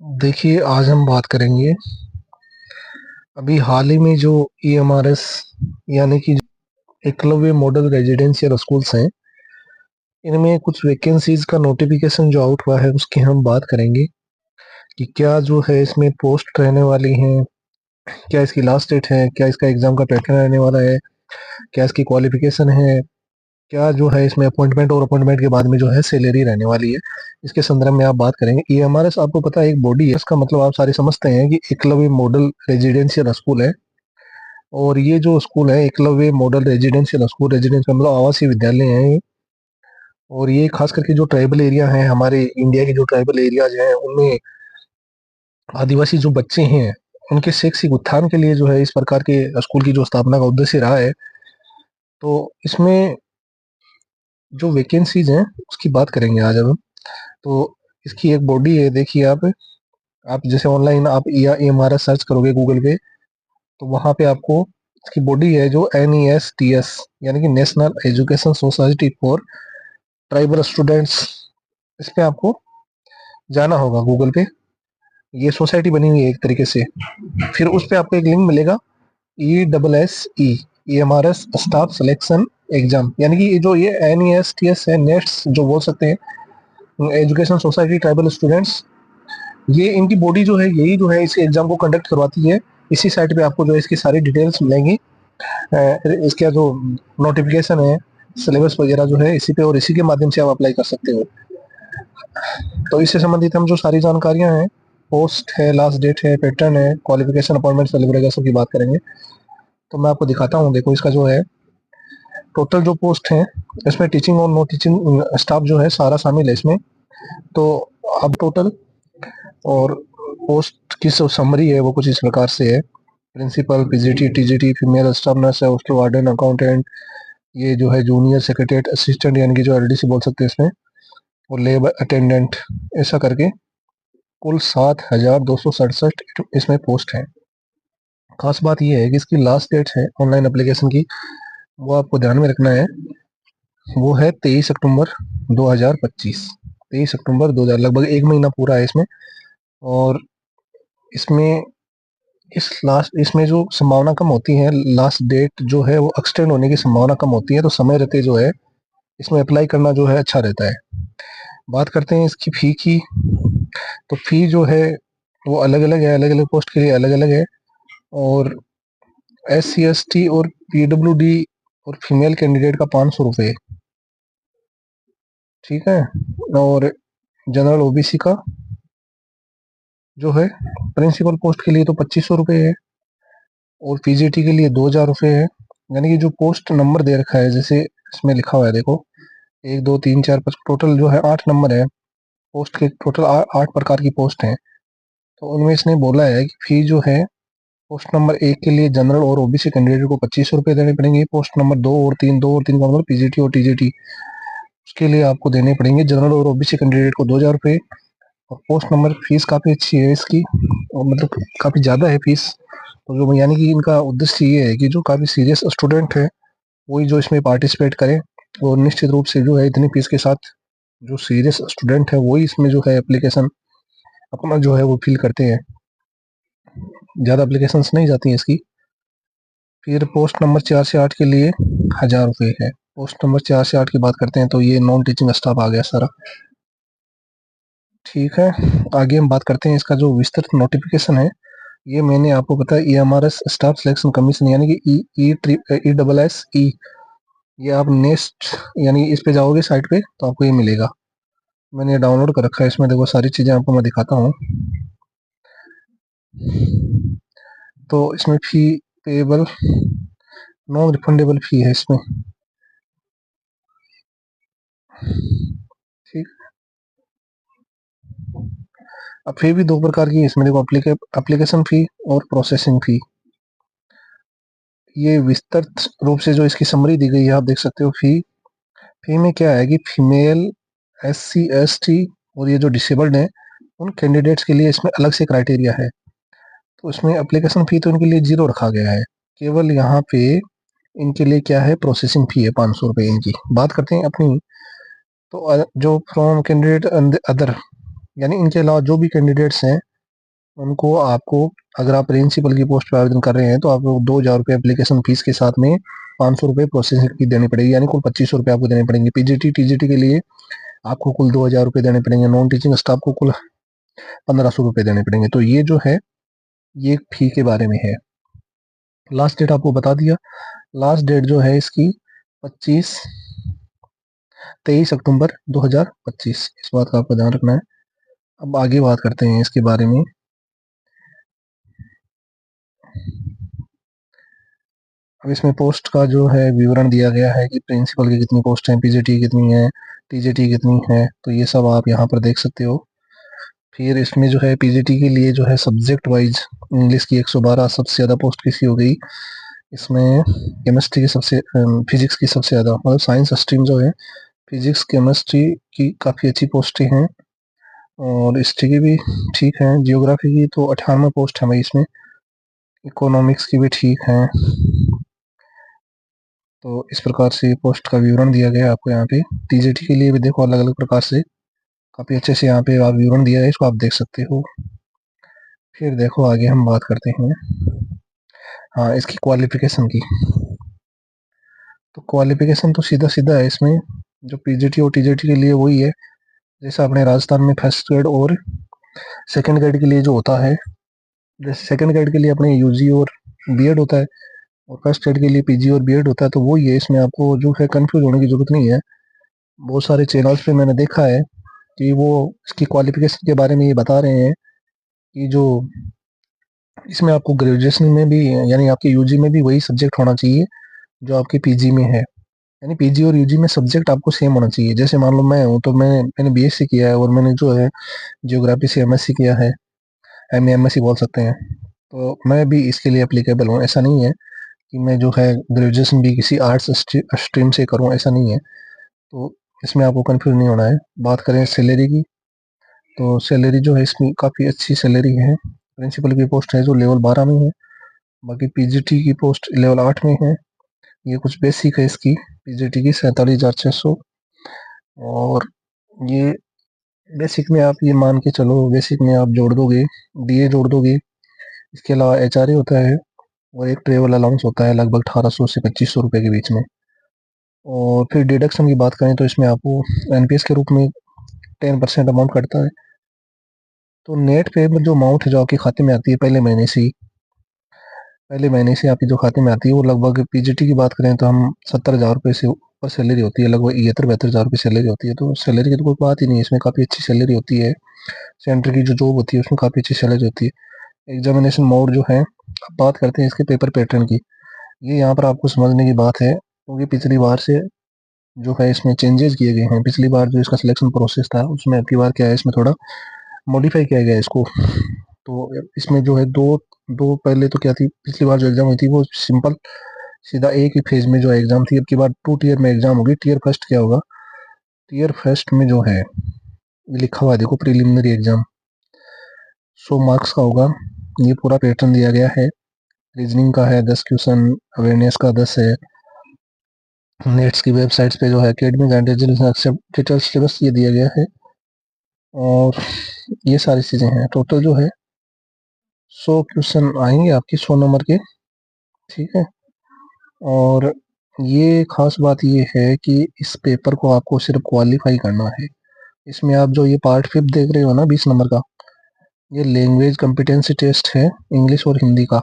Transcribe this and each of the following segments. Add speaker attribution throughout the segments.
Speaker 1: देखिए, आज हम बात करेंगे अभी हाल ही में जो ईएमआरएस यानी कि एकलव्य मॉडल रेजिडेंशियल स्कूल्स हैं, इनमें कुछ वैकेंसीज का नोटिफिकेशन जो आउट हुआ है उसकी हम बात करेंगे कि क्या जो है इसमें पोस्ट रहने वाली हैं, क्या इसकी लास्ट डेट है, क्या इसका एग्जाम का पैटर्न रहने वाला है, क्या इसकी क्वालिफिकेशन है, क्या जो है इसमें अपॉइंटमेंट और अपॉइंटमेंट के बाद में जो है सैलरी रहने वाली है। इसके संदर्भ में आप बात करेंगे। ईएमआरएस आपको पता है एक बॉडी है, इसका मतलब आप सारे समझते हैं कि एकलव्य मॉडल रेजिडेंशियल स्कूल है। और ये जो स्कूल है Eklavya model residential school, residence का मतलब आवासीय विद्यालय है ये। और ये खास करके जो ट्राइबल एरिया है, हमारे इंडिया के जो ट्राइबल एरियाज हैं उनमें आदिवासी जो बच्चे हैं उनके शैक्षिक उत्थान के लिए जो है इस प्रकार के स्कूल की जो स्थापना का उद्देश्य रहा है। तो इसमें जो वैकेंसीज हैं उसकी बात करेंगे आज अब हम। तो इसकी एक बॉडी है, देखिए आप जैसे ऑनलाइन आप या ईएमआरएस सर्च करोगे गूगल पे, तो वहां पे आपको इसकी बॉडी है जो NESTS यानी कि national education society for tribal students. इस पे आपको जाना होगा गूगल पे। ये सोसाइटी बनी हुई है एक तरीके से। फिर उस पे आपको एक लिंक मिलेगा, ESSE स्टाफ सिलेक्शन एग्जाम, यानी कि ये NESTS है, नेट्स जो बोल सकते हैं, एजुकेशन सोसाइटी ट्राइबल स्टूडेंट्स। ये इनकी बॉडी जो है यही जो है इस एग्जाम को कंडक्ट करवाती है। इसी साइट पे आपको जो है इसकी सारी डिटेल्स मिलेंगी। इसका जो नोटिफिकेशन है, सिलेबस वगैरह जो है इसी पे, और इसी के माध्यम से आप अप्लाई कर सकते हो। तो इससे संबंधित हम जो सारी जानकारियां हैं, पोस्ट है, लास्ट डेट है, पैटर्न है, क्वालिफिकेशन, अपॉइंटमेंट, सैलरी सब की बात करेंगे। तो मैं आपको दिखाता हूँ। देखो, इसका जो है टोटल जो पोस्ट है इसमें टीचिंग और नॉन टीचिंग स्टाफ जो है सारा शामिल है इसमें। तो अब टोटल और पोस्ट की जो समरी है वो कुछ इस प्रकार से है। Principal, PGT, TGT, female staff nurse है, हॉस्टल वार्डन, अकाउंटेंट, ये जो है जूनियर सेक्रेटरीट असिस्टेंट यानी कि जो एलडीसी बोल सकते हैं इसमें, और लेबर अटेंडेंट, ऐसा करके कुल 7,267 इसमें पोस्ट है। खास बात यह है कि इसकी लास्ट डेट है ऑनलाइन एप्लीकेशन की, वो आपको ध्यान में रखना है, वो है 23 अक्टूबर 2025। 23 अक्टूबर 2000, लगभग एक महीना पूरा है इसमें। और इसमें इसमें जो संभावना कम होती है, लास्ट डेट जो है वो एक्सटेंड होने की संभावना कम होती है, तो समय रहते जो है इसमें अप्लाई करना जो है अच्छा रहता है। बात करते हैं इसकी फी की। तो फी जो है वो अलग अलग है, अलग अलग पोस्ट के लिए अलग अलग है। और SC ST और PWD और फीमेल कैंडिडेट का 500 रुपये, ठीक है। और जनरल OBC का जो है प्रिंसिपल पोस्ट के लिए तो 2500 रुपये है, और PGT के लिए 2000 रुपये है। यानी कि जो पोस्ट नंबर दे रखा है, जैसे इसमें लिखा हुआ है, देखो 1 2 3 4 5, टोटल जो है 8 नंबर है। पोस्ट के टोटल 8 प्रकार की पोस्ट हैं। तो उनमें इसने बोला है कि फी जो है पोस्ट नंबर 1 के लिए जनरल और OBC कैंडिडेट को 2500 रुपये देने पड़ेंगे। पोस्ट नंबर 2 और 3 का मतलब PGT और TGT, उसके लिए आपको देने पड़ेंगे जनरल और OBC कैंडिडेट को 2000 रुपये। और पोस्ट नंबर फीस काफ़ी अच्छी है इसकी, और मतलब काफ़ी ज़्यादा है फीस। तो जो यानी कि इनका उद्देश्य ये है कि जो काफ़ी सीरियस स्टूडेंट है वही जो इसमें पार्टिसिपेट करे। और निश्चित रूप से जो है इतनी फीस के साथ जो सीरियस स्टूडेंट है वही इसमें जो है एप्लीकेशन अपना जो है वो फिल करते हैं। ज़्यादा एप्लीकेशंस नहीं जाती हैं इसकी। फिर पोस्ट नंबर 4 से 8 के लिए 1000 रुपये है। पोस्ट नंबर 4 से 8 की बात करते हैं तो ये नॉन टीचिंग स्टाफ आ गया सारा, ठीक है। आगे हम बात करते हैं इसका जो विस्तृत नोटिफिकेशन है। ये मैंने आपको बताया EMRS स्टाफ सिलेक्शन कमीशन यानी कि ESSE। ये आप नेक्स्ट यानी इस पे जाओगे साइट पे तो आपको ये मिलेगा। मैंने ये डाउनलोड कर रखा है, इसमें देखो सारी चीज़ें आपको मैं दिखाता हूँ। तो इसमें फी पेबल, नॉन रिफंडेबल फी है इसमें, ठीक। अब फी भी 2 प्रकार की है इसमें, देखो एप्लीकेशन फी और प्रोसेसिंग फी। ये विस्तृत रूप से जो इसकी समरी दी गई है आप देख सकते हो। फी में क्या है कि फीमेल, SC ST और ये जो डिसेबल्ड हैं उन कैंडिडेट्स के लिए इसमें अलग से क्राइटेरिया है। तो इसमें एप्लीकेशन फी तो इनके लिए 0 रखा गया है। केवल यहाँ पे इनके लिए क्या है, प्रोसेसिंग फी है 500 रुपये इनकी। बात करते हैं अपनी। तो जो फ्रॉम कैंडिडेट अदर, यानी इनके अलावा जो भी कैंडिडेट्स हैं उनको आपको, अगर आप प्रिंसिपल की पोस्ट पर आवेदन कर रहे हैं तो आपको 2,000 रुपये एप्लीकेशन फीस के साथ में 500 रुपये प्रोसेसिंग फी देनी पड़ेगी, यानी कुल 2500 रुपये आपको देने पड़ेंगे। पीजीटी टीजीटी के लिए आपको कुल 2,000 रुपये देने पड़ेंगे। नॉन टीचिंग स्टाफ को कुल 1,500 रुपये देने पड़ेंगे। तो ये जो है ये फी के बारे में है। लास्ट डेट आपको बता दिया। लास्ट डेट जो है इसकी 23 अक्टूबर 2025, इस बात का आपको ध्यान रखना है। अब आगे बात करते हैं इसके बारे में। अब इसमें पोस्ट का जो है विवरण दिया गया है कि प्रिंसिपल की कितनी पोस्ट है, पीजीटी कितनी है, टीजीटी कितनी है, तो ये सब आप यहाँ पर देख सकते हो। फिर इसमें जो है पीजीटी के लिए जो है सब्जेक्ट वाइज इंग्लिश की 112 सबसे ज़्यादा पोस्ट किसी हो गई। इसमें केमिस्ट्री की सबसे फिजिक्स की सबसे ज़्यादा, मतलब साइंस स्ट्रीम जो है फिजिक्स केमिस्ट्री की काफ़ी अच्छी पोस्टें हैं, और हिस्ट्री की भी ठीक है। जियोग्राफी की तो 98 पोस्ट है भाई इसमें। इकोनॉमिक्स की भी ठीक है। तो इस प्रकार से पोस्ट का विवरण दिया गया है आपको यहाँ पे। टीजीटी के लिए भी देखो अलग अलग प्रकार से काफ़ी अच्छे से यहाँ पे आप विवरण दिया है, इसको आप देख सकते हो। फिर देखो आगे हम बात करते हैं हाँ इसकी क्वालिफिकेशन की। तो क्वालिफिकेशन तो सीधा सीधा है इसमें, जो पीजीटी और टीजीटी के लिए वही है जैसा अपने राजस्थान में फर्स्ट ग्रेड और सेकंड ग्रेड के लिए जो होता है। जैसे सेकंड ग्रेड के लिए अपने यूजी और बीएड होता है, और फर्स्ट ग्रेड के लिए पीजी और बीएड होता है। तो वही है, इसमें आपको जो है कंफ्यूज होने की जरूरत नहीं है। बहुत सारे चैनल्स पे मैंने देखा है कि वो इसकी क्वालिफिकेशन के बारे में ये बता रहे हैं कि जो इसमें आपको ग्रेजुएशन में भी, यानी आपके यूजी में भी वही सब्जेक्ट होना चाहिए जो आपके पीजी में है। यानी पीजी और यूजी में सब्जेक्ट आपको सेम होना चाहिए। जैसे मान लो मैं हूँ, तो मैंने बीएससी किया है और मैंने जो है जियोग्राफी से एमएससी किया है, एमएससी बोल सकते हैं। तो मैं भी इसके लिए एप्लीकेबल हूँ। ऐसा नहीं है कि मैं जो है ग्रेजुएशन भी किसी आर्ट्स स्ट्रीम से करूँ, ऐसा नहीं है। तो इसमें आपको कंफ्यूज नहीं होना है। बात करें सैलरी की, तो सैलरी जो है इसकी काफ़ी अच्छी सैलरी है। प्रिंसिपल की पोस्ट है जो लेवल 12 में है, बाकी पीजीटी की पोस्ट लेवल 8 में है। ये कुछ बेसिक है इसकी पीजीटी की 47,600। और ये बेसिक में आप ये मान के चलो, बेसिक में आप जोड़ दोगे, डीए जोड़ दोगे, इसके अलावा एचआरए होता है, और एक ट्रेवल अलाउंस होता है लगभग 1800 से 2500 रुपये के बीच में। और फिर डिडक्शन की बात करें तो इसमें आपको एनपीएस के रूप में 10% अमाउंट कटता है। तो नेट पे जो अमाउंट है जो आपके खाते में आती है पहले महीने से आपकी जो खाते में आती है, वो लगभग पीजीटी की बात करें तो हम 70,000 रुपये से ऊपर सैलरी होती है, लगभग 73-72 हज़ार रुपये सैलरी होती है। तो सैलरी की तो कोई बात ही नहीं है, इसमें काफ़ी अच्छी सैलरी होती है। सेंटर की जो जॉब होती है उसमें काफ़ी अच्छी सैलरी होती है। एग्जामिनेशन मोड जो है, अब बात करते हैं इसके पेपर पैटर्न की। ये यहाँ पर आपको समझने की बात है, क्योंकि पिछली बार से जो है इसमें चेंजेस किए गए हैं। पिछली बार जो इसका सिलेक्शन प्रोसेस था उसमें अब की बार क्या है, इसमें थोड़ा मॉडिफाई किया गया है इसको। तो इसमें जो है दो दो पहले तो क्या थी, पिछली बार जो एग्जाम हुई थी वो सिंपल सीधा एक ही फेज में जो एग्जाम थी। अब की बार 2 टीयर में एग्जाम होगी। टीयर फर्स्ट क्या होगा, टीयर फर्स्ट में जो है लिखा हुआ है देखो, प्रिलिमिनरी एग्जाम 100 मार्क्स का होगा। ये पूरा पैटर्न दिया गया है। रीजनिंग का है 10 क्वेश्चन, अवेयरनेस का 10 है। नेट्स की वेबसाइट्स पे जो है एकेडमिक एंड डिजिटल सिलेबस ये दिया गया है, और ये सारी चीज़ें हैं। टोटल जो है 100 क्वेश्चन आएंगे आपके 100 नंबर के, ठीक है। और ये खास बात ये है कि इस पेपर को आपको सिर्फ क्वालिफाई करना है। इसमें आप जो ये पार्ट 5 देख रहे हो ना 20 नंबर का, ये लैंग्वेज कॉम्पिटेंसी टेस्ट है, इंग्लिश और हिंदी का।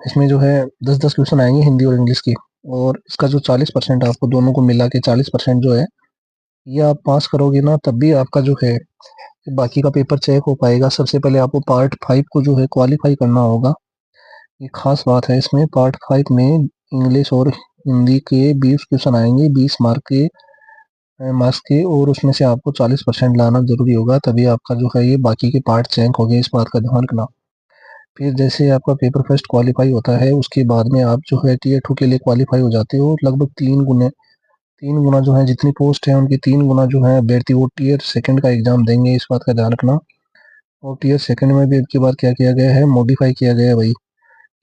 Speaker 1: इसमें जो है 10-10 क्वेश्चन आएंगे हिंदी और इंग्लिश की, और इसका जो 40% आपको दोनों को मिला के 40% जो है ये आप पास करोगे ना, तब भी आपका जो है बाकी का पेपर चेक हो पाएगा। सबसे पहले आपको पार्ट 5 को जो है क्वालिफाई करना होगा। ये खास बात है इसमें। पार्ट 5 में इंग्लिश और हिंदी के 20 क्वेश्चन आएंगे, 20 मार्क्स के, और उसमें से आपको 40% लाना जरूरी होगा, तभी आपका जो है ये बाकी के पार्ट चेक हो गए। इस बात का ध्यान रखना। फिर जैसे आपका पेपर फर्स्ट क्वालिफाई होता है, उसके बाद में आप जो है टीयर 2 के लिए क्वालिफाई हो जाते हो। लगभग 3 गुना जो है जितनी पोस्ट है उनकी 3 गुना जो है अभ्यर्थी वो टीयर सेकंड का एग्जाम देंगे। इस बात का ध्यान रखना। और टीयर सेकंड में भी इसके बाद क्या किया गया है, मॉडिफाई किया गया है भाई।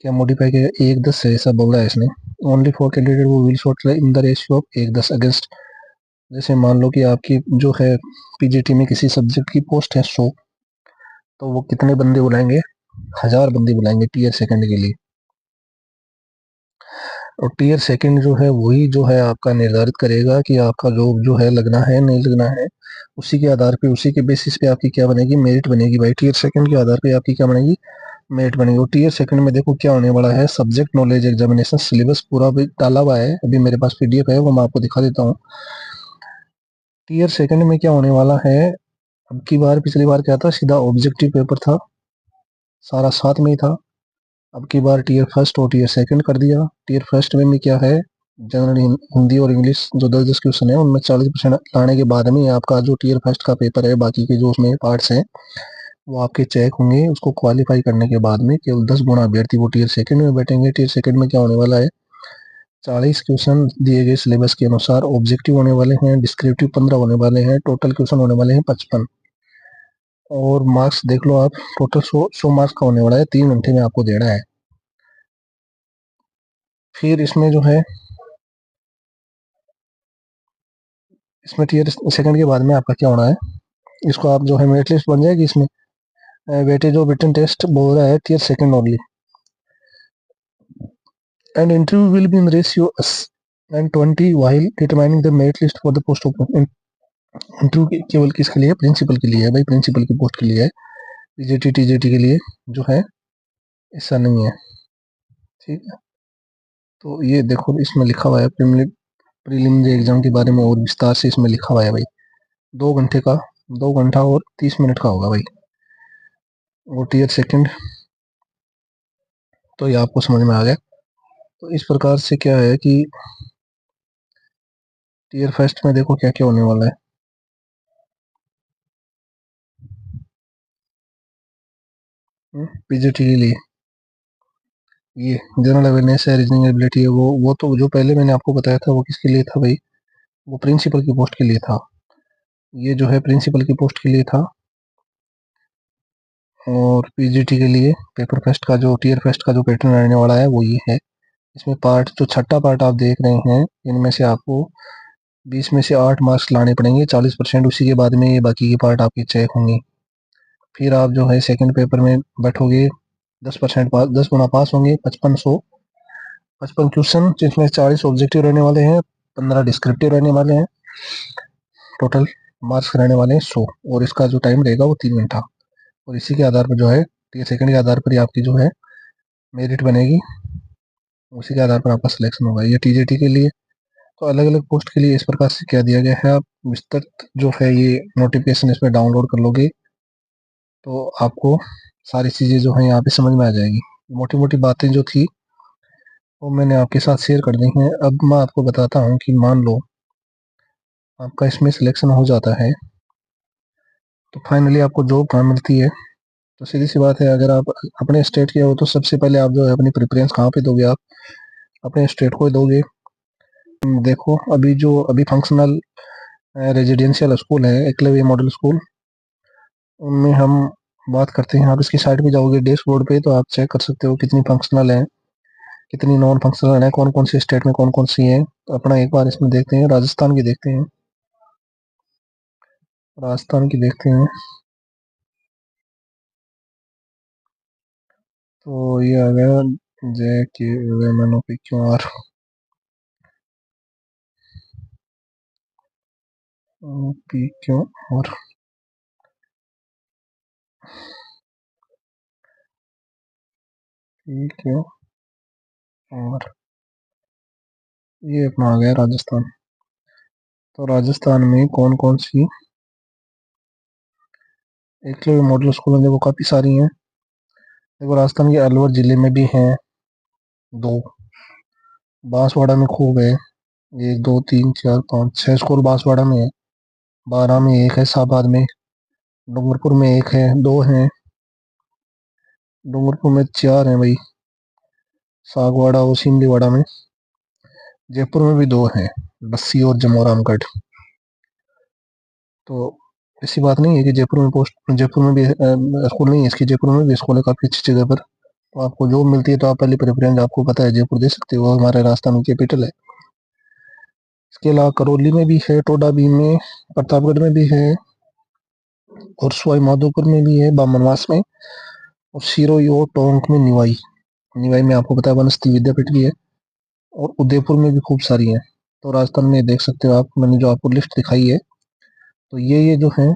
Speaker 1: क्या मॉडिफाई किया, 1:10 है ऐसा बोला है इसने। ओनली फॉर कैंडिडेट वो will short in the ratio of 1:10 against. जैसे मान लो कि आपकी जो है पीजीटी में किसी सब्जेक्ट की पोस्ट है 100, तो वो कितने बंदे बुलाएंगे, 1000 बंदे बुलाएंगे टीयर सेकंड के लिए। और टीयर सेकंड जो है वही जो है आपका निर्धारित करेगा कि आपका जॉब जो है लगना है नहीं लगना है। उसी के आधार पे, उसी के बेसिस पे आपकी क्या बनेगी, मेरिट बनेगी भाई। टीयर सेकंड के आधार पे आपकी क्या बनेगी, मेरिट बनेगी। और टीयर सेकंड में देखो क्या होने वाला है, सब्जेक्ट नॉलेज एग्जामिनेशन सिलेबस पूरा भी डाला हुआ है, अभी मेरे पास पीडीएफ है, वो मैं आपको दिखा देता हूँ। टीयर सेकंड में क्या होने वाला है, अब की बार पिछली बार क्या था, सीधा ऑब्जेक्टिव पेपर था, सारा साथ में ही था। अब की बार टीयर फर्स्ट और टीयर सेकंड कर दिया। टीयर फर्स्ट में भी क्या है, जनरल हिंदी और इंग्लिश जो 10-10 क्वेश्चन है उनमें 40% लाने के बाद में आपका जो टीयर फर्स्ट का पेपर है, बाकी के जो उसमें पार्ट्स हैं वो आपके चेक होंगे। उसको क्वालिफाई करने के बाद में केवल 10 गुना अभ्यर्थी वो टीयर सेकंड में बैठेंगे। टीयर सेकंड में क्या होने वाला है, 40 क्वेश्चन दिए गए सिलेबस के अनुसार, ऑब्जेक्टिव होने वाले हैं, डिस्क्रिप्टिव 15 होने वाले हैं, टोटल क्वेश्चन होने वाले हैं 55। और मार्क्स देख लो आप, टोटल 100 मार्क्स का होने वाला है, 3 घंटे में आपको देना है। फिर इसमें जो है, इसमें टीयर सेकंड के बाद में आपका क्या होना है, इसको आप जो है मेरिट लिस्ट बन जाएगी। इसमें वेटेज ऑफ रिटन टेस्ट बोल रहा है tier second only, and interview will be in ratio and 20 while determining the merit list for the post of interview केवल किसके लिए, प्रिंसिपल के लिए है भाई, प्रिंसिपल की पोस्ट के लिए है। पीजीटी टीजीटी के लिए जो है ऐसा नहीं है, ठीक है। तो ये देखो इसमें लिखा हुआ है प्रीलिमिनरी एग्जाम के बारे में और विस्तार से इसमें लिखा हुआ है भाई। 2 घंटे का, 2 घंटा और 30 मिनट का होगा भाई वो टीयर सेकंड। तो ये आपको समझ में आ गया। तो इस प्रकार से क्या है कि टीयर फर्स्ट में देखो क्या क्या होने वाला है। पीजीटी के लिए ये जनरल अवेयरनेस है, रीजनिंग एबिलिटी है, वो तो जो पहले मैंने आपको बताया था वो किसके लिए था भाई, वो प्रिंसिपल की पोस्ट के लिए था। ये जो है प्रिंसिपल की पोस्ट के लिए था। और पीजीटी के लिए पेपर फर्स्ट का जो टीयर फर्स्ट का जो पैटर्न रहने वाला है वो ये है। इसमें पार्ट जो छठा पार्ट आप देख रहे हैं, इनमें से आपको 20 में से 8 मार्क्स लाने पड़ेंगे, 40%। उसी के बाद में ये बाकी के पार्ट आपके चेक होंगे। फिर आप जो है सेकंड पेपर में बैठोगे, 10% पास, 10 गुना पास होंगे, 55 क्वेश्चन जिसमें 40 ऑब्जेक्टिव रहने वाले हैं, 15 डिस्क्रिप्टिव रहने वाले हैं, टोटल मार्क्स रहने वाले हैं 100। और इसका जो टाइम रहेगा वो 3 घंटा। और इसी के आधार पर जो है टीयर सेकंड के आधार पर ही आपकी जो है मेरिट बनेगी, उसी के आधार पर आपका सिलेक्शन होगा। ये टीजीटी के लिए। तो अलग अलग पोस्ट के लिए इस प्रकार से क्या दिया गया है, आप विस्तृत जो है ये नोटिफिकेशन इसमें डाउनलोड कर लोगे तो आपको सारी चीज़ें जो है यहाँ पे समझ में आ जाएगी। मोटी मोटी बातें जो थी वो मैंने आपके साथ शेयर कर दी हैं। अब मैं आपको बताता हूँ कि मान लो आपका इसमें सिलेक्शन हो जाता है तो फाइनली आपको जॉब कहाँ मिलती है। तो सीधी सी बात है, अगर आप अपने स्टेट के हो तो सबसे पहले आप जो है अपनी प्रेफरेंस कहाँ पे दोगे, आप अपने स्टेट को ही दोगे। देखो अभी फंक्शनल रेजिडेंशियल स्कूल है, एकलव्य मॉडल स्कूल, उनमें हम बात करते हैं। आप इसकी साइट पे जाओगे डैशबोर्ड पे तो आप चेक कर सकते हो कितनी फंक्शनल है, कितनी नॉन फंक्शनल है, कौन कौन सी स्टेट में कौन कौन सी है। तो अपना एक बार इसमें देखते हैं, राजस्थान की देखते हैं, राजस्थान की देखते हैं। तो ये आ गया J K M P Q R, P Q R, P Q R, ये अपना आ गया राजस्थान। तो राजस्थान में कौन कौन सी एकलव्य मॉडल स्कूल है, देखो काफी सारी हैं। देखो राजस्थान के अलवर जिले में भी हैं 2, बांसवाड़ा में खूब है, 1 2 3 4 5 6 स्कूल बांसवाड़ा में है, बारां में एक है, साबाद में, डूंगरपुर में एक है, 2 हैं, डूंगरपुर में 4 हैं भाई, सागवाड़ा और सिमलीवाड़ा में, जयपुर में भी 2 हैं, बस्सी और जमोरामगढ़। तो ऐसी बात नहीं है कि जयपुर में भी स्कूल नहीं है इसकी, जयपुर में भी स्कूल है काफी अच्छी जगह पर। तो आपको जॉब मिलती है तो आप पहले प्रेफरेंस, आपको पता है जयपुर दे सकते हो, हमारे राजस्थान में कैपिटल है। इसके अलावा करौली में भी है, टोडा भी में, प्रतापगढ़ में भी है, और सवाई माधोपुर में भी है बामनवास में, और सिरोही और टोंक में निवाई। निवाई में आपको पता है वनस्ती विद्यापीठ भी है, और उदयपुर में भी खूब सारी है। तो राजस्थान में देख सकते हो आप, मैंने जो आपको लिस्ट दिखाई है, तो ये जो है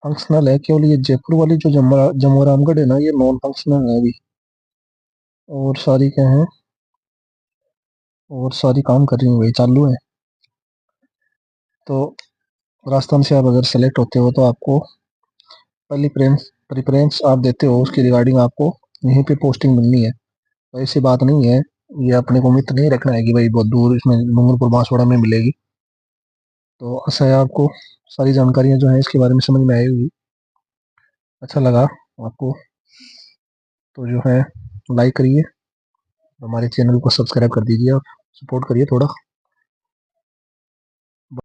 Speaker 1: फंक्शनल है। केवल ये जयपुर वाली जो जमू रामगढ़ है ना, ये नॉन फंक्शनल है अभी। और सारी क्या है, और सारी काम कर रही है, वही चालू है। तो राजस्थान से आप अगर सेलेक्ट होते हो तो आपको पहली प्रेफरेंस आप देते हो, उसकी रिगार्डिंग आपको यहीं पे पोस्टिंग मिलनी है। तो ऐसी बात नहीं है, ये अपने को उम्मीद नहीं रखना है कि भाई बहुत दूर इसमें डूंगरपुर बांसवाड़ा में मिलेगी। तो ऐसा है, आपको सारी जानकारियां जो है इसके बारे में समझ में आई होगी। अच्छा लगा आपको तो जो है लाइक करिए, हमारे चैनल को सब्सक्राइब कर दीजिए, आप सपोर्ट करिए थोड़ा।